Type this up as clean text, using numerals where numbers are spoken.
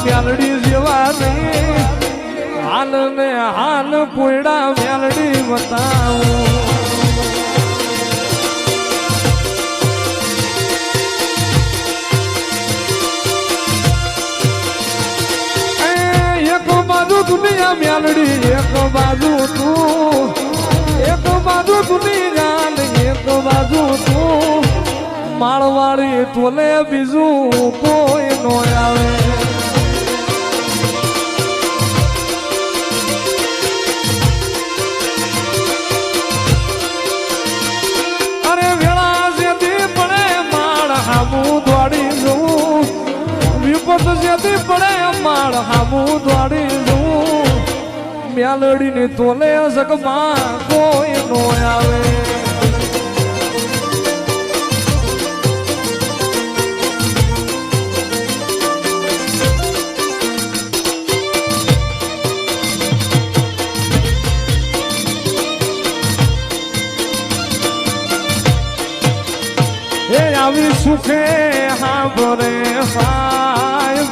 મેલડી જેવા નહીં હાલ ને હાલ કોયડા મેલડી બતાવું એક બાજુ દુનિયા મેલડી એક બાજુ તું એક બાજુ દુનિયા ને એક બાજુ તું માળવાળી તોલે બીજું કોઈ નો આવે અરે વેળા જેથી પડે માળ હામું દોડી જવું વિપત જેથી પડે માળ હામું દોડી જવું મેલડીની તોલે જગમાં કોઈ નો આવે આવી સુખે હા ભરે સાય